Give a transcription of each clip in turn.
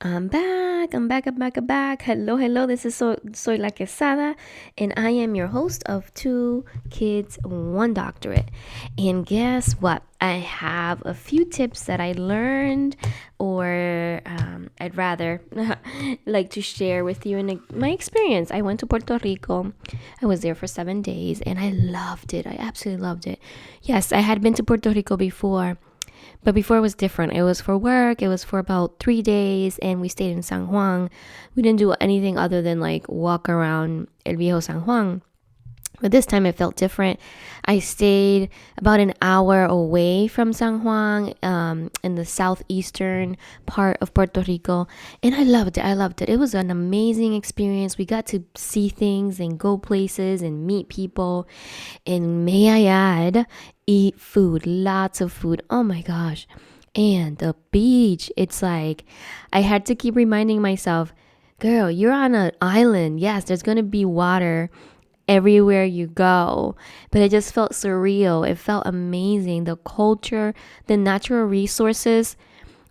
I'm back. Hello. This is Soy La Quesada, and I am your host of Two Kids, One Doctorate. And guess what? I have a few tips that I learned, or I'd rather like to share with you in my experience. I went to Puerto Rico. I was there for 7 days, and I loved it. I absolutely loved it. Yes, I had been to Puerto Rico before, but before it was different. It was for work. It was for about 3 days, and we stayed in San Juan. We didn't do anything other than like walk around El Viejo San Juan. But this time it felt different. I stayed about an hour away from San Juan, in the southeastern part of Puerto Rico. And I loved it. I loved it. It was an amazing experience. We got to see things and go places and meet people. And may I add, eat food, lots of food. Oh my gosh. And the beach, it's like I had to keep reminding myself, girl, you're on an island. Yes, there's going to be water everywhere you go, but it just felt surreal. It felt amazing. The culture, the natural resources.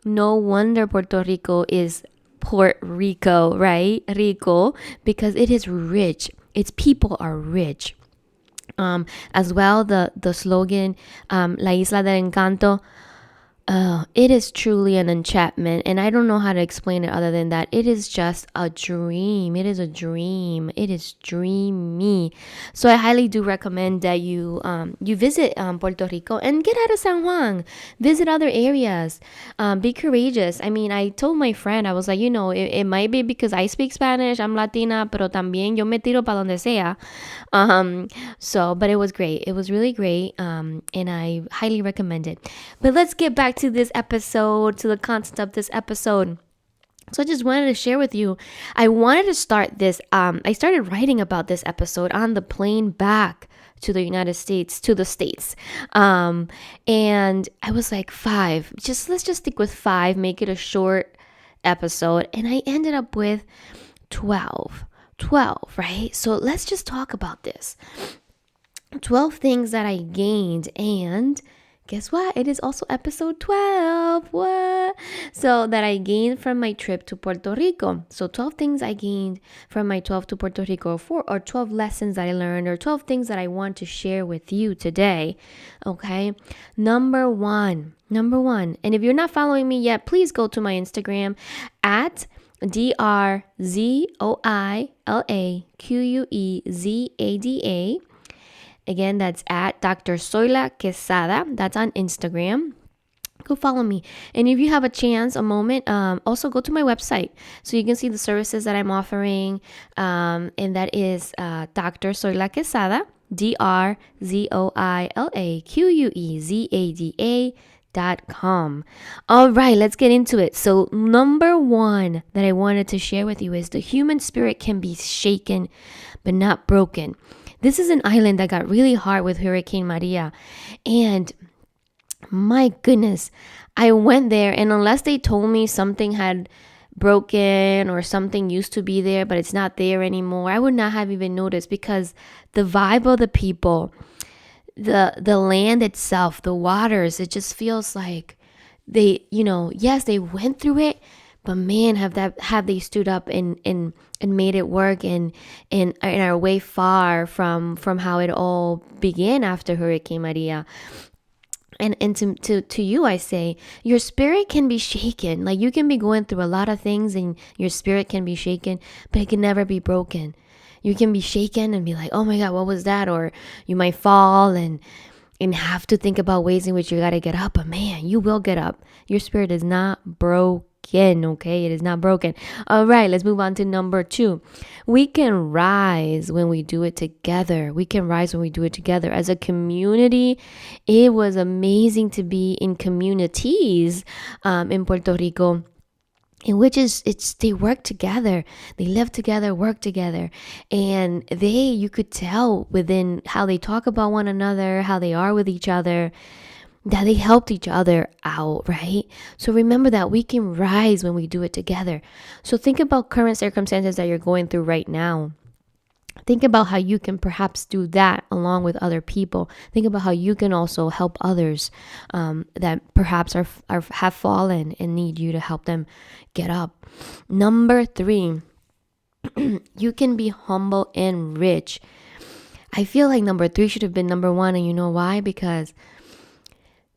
No wonder Puerto Rico is Port Rico, right? Rico, because it is rich. Its people are rich. As well, the slogan, La Isla del Encanto. It is truly an enchantment, and I don't know how to explain it other than that. It is just a dream. It is a dream. It is dreamy. So I highly do recommend that you visit Puerto Rico and get out of San Juan. Visit other areas. Be courageous. I mean, I told my friend, I was like, it might be because I speak Spanish. I'm Latina, pero también yo me tiro pa donde sea. But it was great. It was really great. And I highly recommend it. But let's get back to this episode, to the content of this episode. So I just wanted to share with you. I wanted to start this. I started writing about this episode on the plane back to the United States, to the States. And I was like, let's just stick with 5, make it a short episode. And I ended up with 12, right? So let's just talk about this. 12 things that I gained, and guess what? It is also episode 12. What? So that I gained from my trip to Puerto Rico. So 12 things I gained from my 12 to Puerto Rico, or 12 lessons that I learned, or 12 things that I want to share with you today. Okay. Number one. And if you're not following me yet, please go to my Instagram at DRZOILAQUEZADA. Again, that's at Dr. Soyla Quesada. That's on Instagram. Go follow me. And if you have a chance, a moment, also go to my website so you can see the services that I'm offering. And that is Dr. Soyla Quesada, DRZOILAQUEZADA.com. All right, let's get into it. So number 1 that I wanted to share with you is the human spirit can be shaken but not broken. This is an island that got really hard with Hurricane Maria. And my goodness, I went there, and unless they told me something had broken or something used to be there, but it's not there anymore, I would not have even noticed, because the vibe of the people, the land itself, the waters, it just feels like they, yes, they went through it, but man, have they stood up and made it work, and are way far from how it all began after Hurricane Maria. And to you, I say, your spirit can be shaken. Like, you can be going through a lot of things and your spirit can be shaken, but it can never be broken. You can be shaken and be like, oh my God, what was that? Or you might fall and have to think about ways in which you got to get up. But man, you will get up. Your spirit is not broken. Okay, it is not broken. All right, let's move on to number 2. We can rise when we do it together. As a community. It was amazing to be in communities in Puerto Rico, in which they work together, they live together, work together, and you could tell within how they talk about one another, how they are with each other, that they helped each other out, right? So remember that we can rise when we do it together. So think about current circumstances that you're going through right now. Think about how you can perhaps do that along with other people. Think about how you can also help others that perhaps have fallen and need you to help them get up. Number 3, you can be humble and rich. I feel like number 3 should have been number 1, and you know why? Because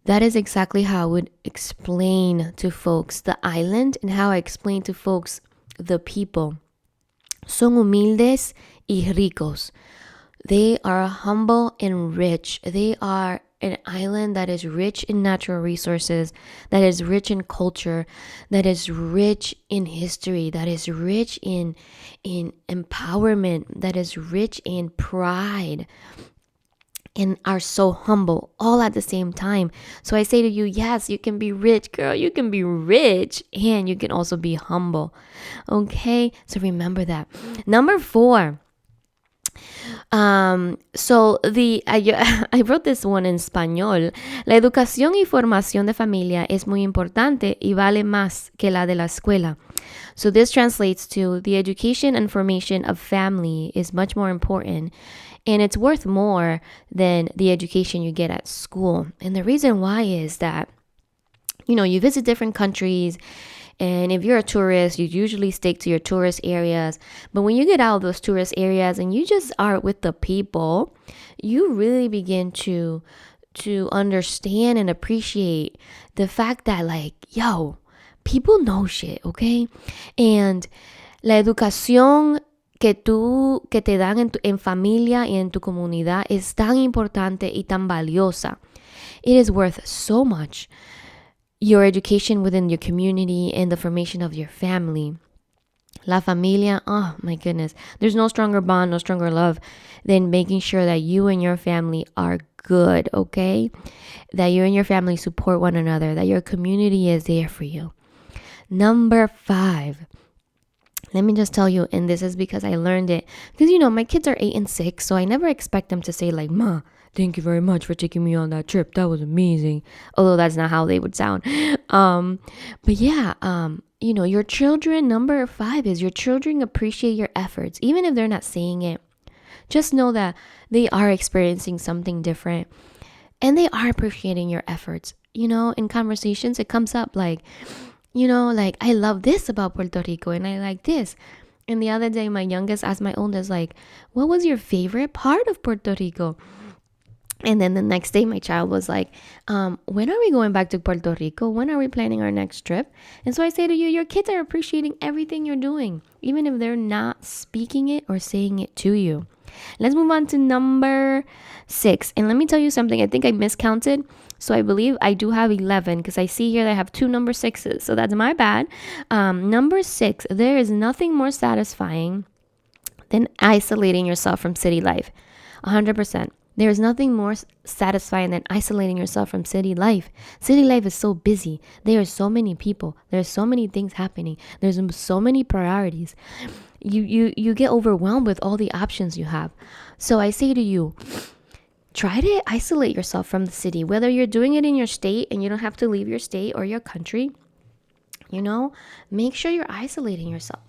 that is exactly how I would explain to folks the island and how I explain to folks the people. Son humildes y ricos. They are humble and rich. They are an island that is rich in natural resources, that is rich in culture, that is rich in history, that is rich in empowerment, that is rich in pride, and are so humble all at the same time. So I say to you, yes, you can be rich, girl. You can be rich and you can also be humble. Okay? So remember that. Number 4. I wrote this one in español. La educación y formación de familia es muy importante y vale más que la de la escuela. So this translates to the education and formation of family is much more important, and it's worth more than the education you get at school. And the reason why is that, you visit different countries, and if you're a tourist, you usually stick to your tourist areas. But when you get out of those tourist areas and you just are with the people, you really begin to understand and appreciate the fact that, like, yo, people know shit, okay? And la educación que te dan en familia y en tu comunidad es tan importante y tan valiosa. It is worth so much. Your education within your community and the formation of your family. La familia, oh my goodness. There's no stronger bond, no stronger love than making sure that you and your family are good, okay? That you and your family support one another, that your community is there for you. Number 5. Let me just tell you, and this is because I learned it. Because, my kids are 8 and 6, so I never expect them to say, like, Ma, thank you very much for taking me on that trip. That was amazing. Although that's not how they would sound. But yeah, your children, number 5 is your children appreciate your efforts. Even if they're not saying it, just know that they are experiencing something different. And they are appreciating your efforts. In conversations, it comes up like, like, I love this about Puerto Rico and I like this. And the other day, my youngest asked my oldest, like, what was your favorite part of Puerto Rico? And then the next day, my child was like, when are we going back to Puerto Rico? When are we planning our next trip? And so I say to you, your kids are appreciating everything you're doing, even if they're not speaking it or saying it to you. Let's move on to number 6. And let me tell you something. I think I miscounted. So I believe I do have 11 because I see here that I have 2 number 6s. So that's my bad. Number 6, there is nothing more satisfying than isolating yourself from city life. 100%. There is nothing more satisfying than isolating yourself from city life. City life is so busy. There are so many people. There's so many things happening. There's so many priorities. You get overwhelmed with all the options you have. So I say to you, try to isolate yourself from the city, whether you're doing it in your state and you don't have to leave your state or your country. Make sure you're isolating yourself.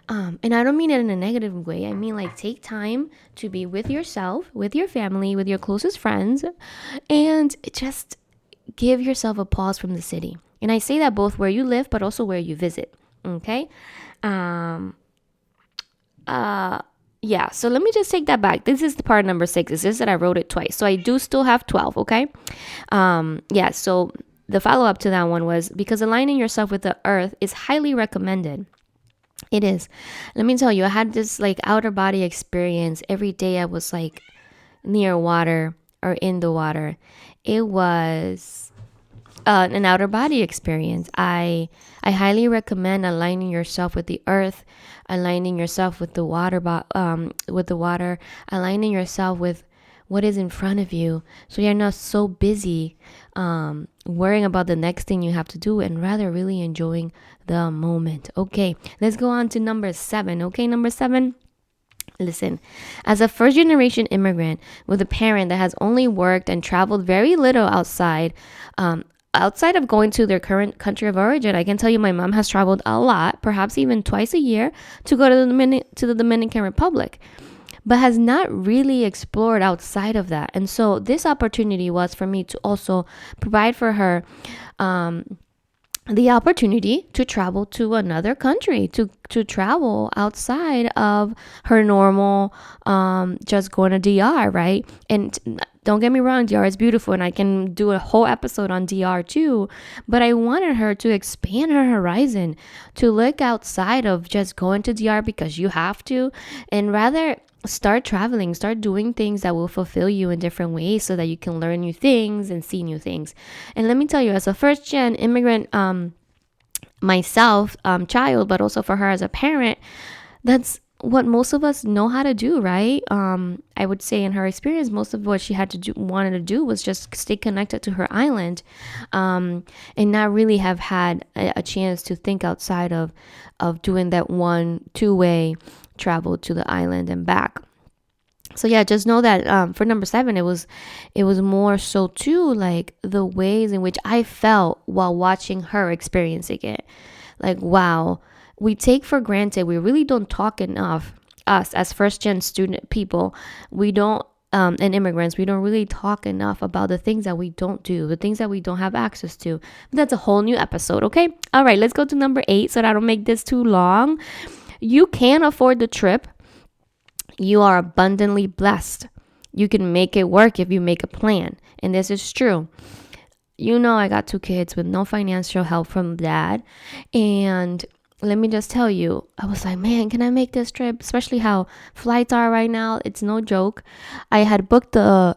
And I don't mean it in a negative way. I mean, like, take time to be with yourself, with your family, with your closest friends, and just give yourself a pause from the city. And I say that both where you live, but also where you visit. Okay? Yeah, so let me just take that back. This is the part number 6. It's just that I wrote it twice. So I do still have 12, okay? So the follow-up to that one was because aligning yourself with the earth is highly recommended. It is. Let me tell you, I had this like outer body experience. Every day I was like near water or in the water. It was an outer body experience. I highly recommend aligning yourself with the earth, aligning yourself with the water, aligning yourself with what is in front of you, so you're not so busy worrying about the next thing you have to do and rather really enjoying the moment. Okay, let's go on to number 7. Okay, number 7. Listen, as a first generation immigrant with a parent that has only worked and traveled very little outside of going to their current country of origin, I can tell you my mom has traveled a lot, perhaps even twice a year, to go to the Dominican Republic. but has not really explored outside of that. And so this opportunity was for me to also provide for her the opportunity to travel to another country, to travel outside of her normal just going to DR, right? And don't get me wrong, DR is beautiful and I can do a whole episode on DR too, but I wanted her to expand her horizon, to look outside of just going to DR because you have to, and rather start traveling, start doing things that will fulfill you in different ways so that you can learn new things and see new things. And let me tell you, as a first gen immigrant myself, child, but also for her as a parent, that's what most of us know how to do, right? I would say in her experience, most of what she had to do, wanted to do, was just stay connected to her island, and not really have had a chance to think outside of doing that 1-2 way travel to the island and back. So yeah, just know that for number 7, it was more so too, like the ways in which I felt while watching her experiencing it. Like, wow, we take for granted, we really don't talk enough, us as first gen student people, we don't and immigrants, we don't really talk enough about the things that we don't do, the things that we don't have access to. But that's a whole new episode. Okay, all right, let's go to number 8 so that I don't make this too long. You can afford the trip. You are abundantly blessed. You can make it work if you make a plan. And this is true. You know, I got 2 kids with no financial help from dad. And let me just tell you, I was like, man, can I make this trip? Especially how flights are right now. It's no joke. I had booked the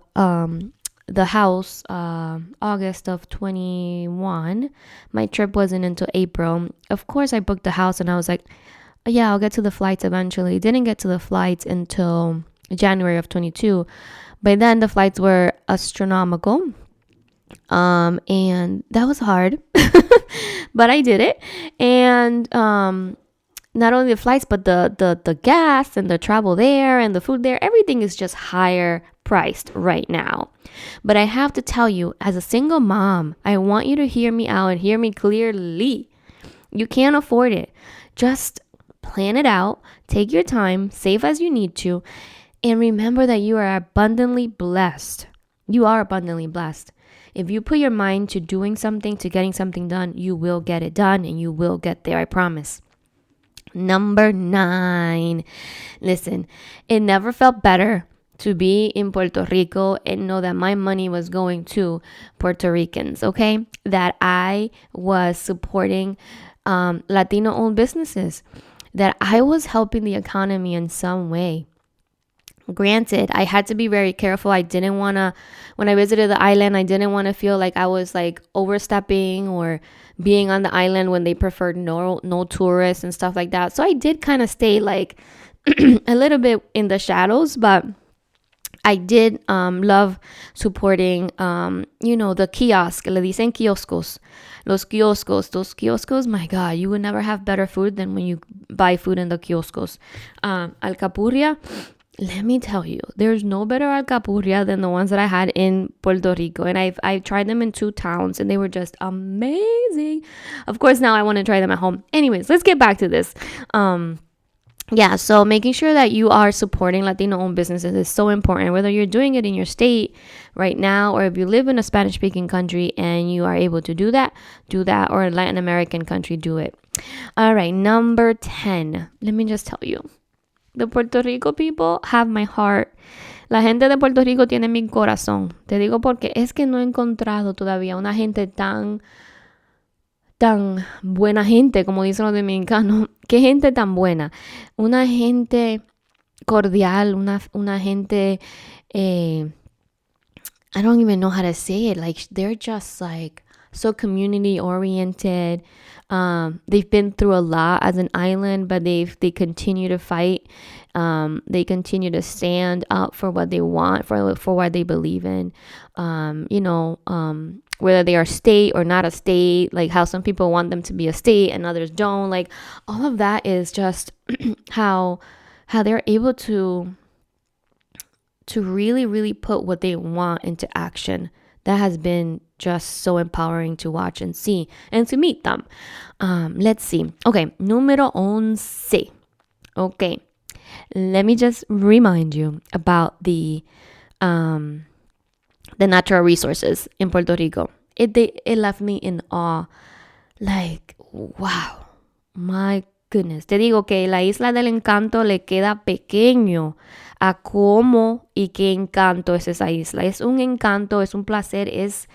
house August of 21. My trip wasn't until April. Of course, I booked the house and I was like, yeah, I'll get to the flights eventually. Didn't get to the flights until January of 22. By then, the flights were astronomical. And that was hard, but I did it. And not only the flights, but the gas and the travel there and the food there, everything is just higher priced right now. But I have to tell you, as a single mom, I want you to hear me out and hear me clearly. You can't afford it. Just plan it out, take your time, save as you need to, and remember that you are abundantly blessed. You are abundantly blessed. If you put your mind to doing something, to getting something done, you will get it done and you will get there, I promise. Number 9. Listen, it never felt better to be in Puerto Rico and know that my money was going to Puerto Ricans, okay? That I was supporting Latino-owned businesses, that I was helping the economy in some way. Granted, I had to be very careful. I didn't want to, when I visited the island, I didn't want to feel like I was like overstepping or being on the island when they preferred no tourists and stuff like that. So I did kind of stay like a little bit in the shadows, but I did love supporting, the kiosk. Le dicen kioscos. Los kioscos. Those kioscos, my God, you would never have better food than when you buy food in the kioscos. Alcapurria, let me tell you, there's no better alcapurria than the ones that I had in Puerto Rico. And I tried them in 2 towns and they were just amazing. Of course, now I want to try them at home. Anyways, let's get back to this. Yeah, so making sure that you are supporting Latino-owned businesses is so important, whether you're doing it in your state right now or if you live in a Spanish-speaking country and you are able to do that, or a Latin American country, do it. All right, number 10. Let me just tell you, the Puerto Rico people have my heart. La gente de Puerto Rico tiene mi corazón. Te digo porque es que no he encontrado todavía una gente tan buena gente, como dicen los dominicanos. Qué gente tan buena. Una gente cordial, una gente, I don't even know how to say it. Like, they're just like so community oriented. They've been through a lot as an island, but they continue to fight. They continue to stand up for what they want, for what they believe in. Whether they are state or not a state, like how some people want them to be a state and others don't. Like, all of that is just how they're able to really, really put what they want into action. That has been just so empowering to watch and see and to meet them. Let's see. Okay, número 11. Okay. let me just remind you about the natural resources in Puerto Rico. It left me in awe. Like, wow, my goodness. Te digo que la Isla del Encanto le queda pequeño a cómo y qué encanto es esa isla. Es un encanto, es un placer, es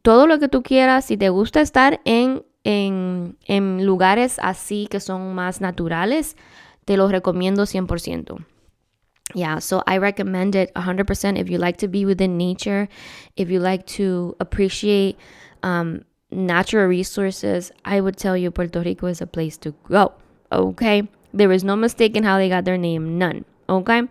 todo lo que tú quieras. Si te gusta estar en lugares así que son más naturales, te los recomiendo 100%. Yeah, so I recommend it 100% if you like to be within nature, if you like to appreciate natural resources. I would tell you Puerto Rico is a place to go. Okay, there is no mistake in how they got their name, none. Okay.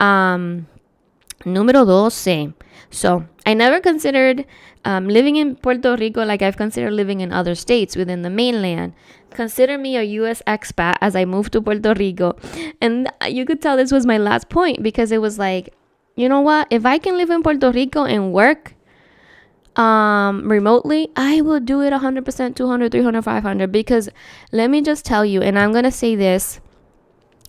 Número 12. So I never considered living in Puerto Rico like I've considered living in other states within the mainland. Consider me a U.S. expat as I moved to Puerto Rico. And you could tell this was my last point because it was like, you know what? If I can live in Puerto Rico and work remotely, I will do it 100%, 200, 300, 500. Because let me just tell you, and I'm going to say this,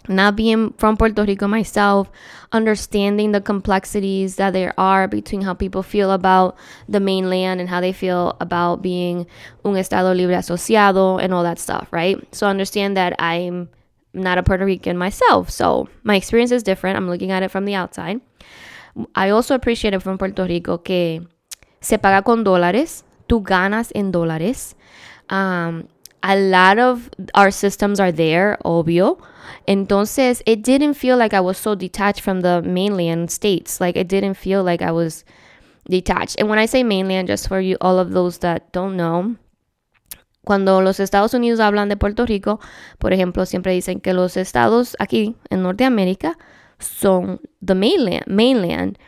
not being from Puerto Rico myself, understanding the complexities that there are between how people feel about the mainland and how they feel about being un estado libre asociado and all that stuff, right? So understand that I'm not a Puerto Rican myself, so my experience is different. I'm looking at it from the outside. I also appreciate it from Puerto Rico que se paga con dólares, tú ganas en dólares. A lot of our systems are there, obvio. Entonces, it didn't feel like I was so detached from the mainland states. Like, it didn't feel like I was detached. And when I say mainland, just for you, all of those that don't know, cuando los Estados Unidos hablan de Puerto Rico, por ejemplo, siempre dicen que los estados aquí en Norteamérica son the mainland.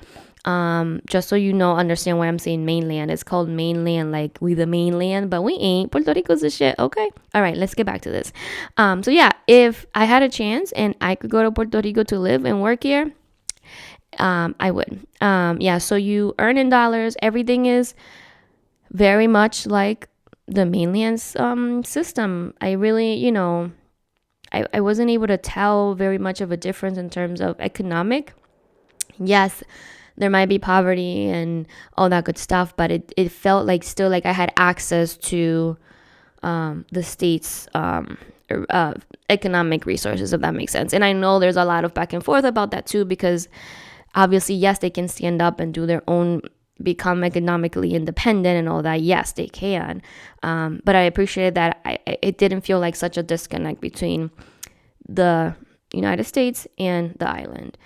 Just so you know, understand why I'm saying mainland. It's called mainland, like we the mainland, but we ain't. Puerto Rico's the shit, okay? All right, let's get back to this. So yeah, if I had a chance and I could go to Puerto Rico to live and work here, I would. Yeah, so you earn in dollars. Everything is very much like the mainland's system. I really, I wasn't able to tell very much of a difference in terms of economic. Yes, there might be poverty and all that good stuff, but it felt like still like I had access to the state's economic resources, if that makes sense. And I know there's a lot of back and forth about that too, because obviously, yes, they can stand up and do their own, become economically independent and all that. Yes, they can. But I appreciated that it didn't feel like such a disconnect between the United States and the island.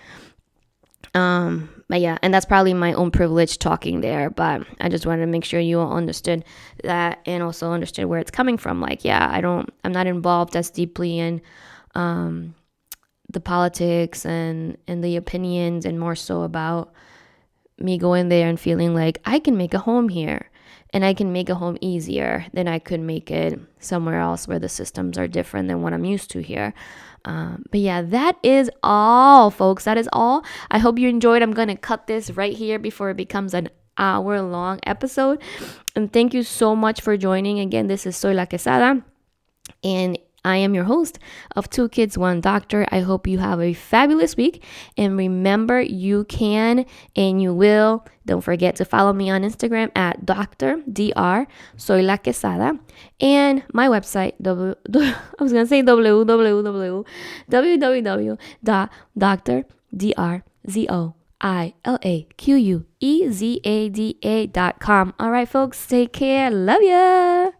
But yeah, and that's probably my own privilege talking there, but I just wanted to make sure you all understood that and also understood where it's coming from. Like, yeah, I'm not involved as deeply in the politics and the opinions, and more so about me going there and feeling like I can make a home here and I can make a home easier than I could make it somewhere else where the systems are different than what I'm used to here. But yeah, that is all, folks. That is all. I hope you enjoyed. I'm going to cut this right here before it becomes an hour-long episode. And thank you so much for joining. Again, this is Soy La Quesada, and I am your host of Two Kids, One Doctor. I hope you have a fabulous week. And remember, you can and you will. Don't forget to follow me on Instagram at Dr. Soy La Quesada. And my website, www.drzoilaquezada.com. All right, folks, take care. Love ya.